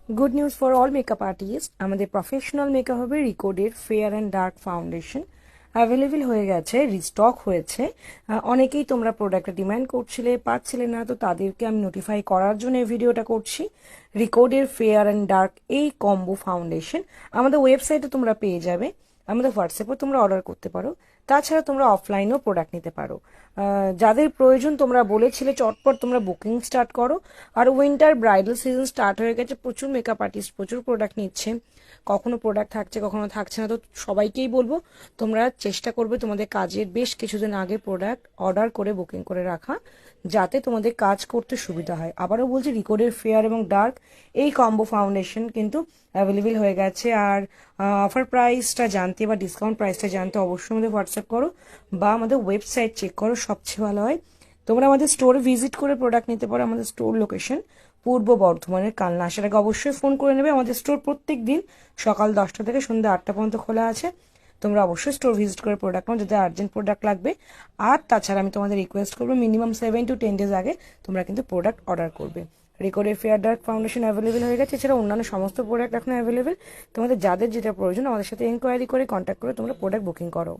Good news for all makeup artist, আমাদের professional makeup হবে রিকোডের fair and dark foundation available হয়ে গেছে, রিস্টক হয়েছে। অনেকেই তোমরা প্রোডাক্টটা ডিমান্ড করছিলে, পাচ্ছিলে না, তো তাদেরকে আমি নোটিফাই করার জন্য এই ভিডিওটা করছি। রিকোডের ফেয়ার অ্যান্ড ডার্ক এই কম্বো ফাউন্ডেশন আমাদের ওয়েবসাইটে তোমরা পেয়ে যাবে, আমাদের হোয়াটসঅ্যাপে তোমরা অর্ডার করতে পারো। তাছাড়া তোমরা অফলাইনেও প্রোডাক্ট নিতে পারো। যাদের প্রয়োজন তোমরা বলেছিলে চটপট তোমরা বুকিং স্টার্ট করো। আর উইন্টার ব্রাইডাল সিজন স্টার্ট হয়ে গেছে, প্রচুর মেকআপ আর্টিস্ট প্রচুর প্রোডাক্ট নিচ্ছে, কখনো প্রোডাক্ট থাকছে কখনো থাকছে না। তো সবাইকেই বলবো তোমরা চেষ্টা করবে তোমাদের কাজের বেশ কিছুদিন আগে প্রোডাক্ট অর্ডার করে বুকিং করে রাখা, যাতে তোমাদের কাজ করতে সুবিধা হয়। আবারও বলছি, রিকোডের ফেয়ার এবং ডার্ক এই কম্বো ফাউন্ডেশন কিন্তু অ্যাভেলেবেল হয়ে গেছে। আর অফার প্রাইসটা জানতে বা ডিসকাউন্ট প্রাইসটা জানতে অবশ্যই আমাদের হোয়াটসঅ্যাপ করো বা আমাদের ওয়েবসাইট চেক করো, সবচেয়ে ভালো হয়। তোমরা আমাদের স্টোরে ভিজিট করে প্রোডাক্ট নিতে পারো। আমাদের স্টোর লোকেশন পূর্ব বর্ধমানের কালনা। আসার আগে অবশ্যই ফোন করে নেবে। আমাদের স্টোর প্রত্যেক দিন সকাল 10টা থেকে সন্ধ্যা 8টা পর্যন্ত খোলা আছে। তোমরা অবশ্যই স্টোর ভিজিট করে প্রোডাক্ট নাও যদি আর্জেন্ট প্রোডাক্ট লাগবে। আর তাছাড়া আমি তোমাদের রিকোয়েস্ট করবো, মিনিমাম 7 to 10 ডেজ আগে তোমরা কিন্তু প্রোডাক্ট অর্ডার করবে। রিকোডের ফেয়ার ডার্ক ফাউন্ডেশন অ্যাভেলেবেল হয়ে গেছে, এছাড়া অন্যান্য সমস্ত প্রোডাক্ট এখন অ্যাভেলেবেল। তোমাদের যাদের যেটা প্রয়োজন আমাদের সাথে এনকোয়ারি করে কন্ট্যাক্ট করে তোমরা প্রোডাক্ট বুকিং করো।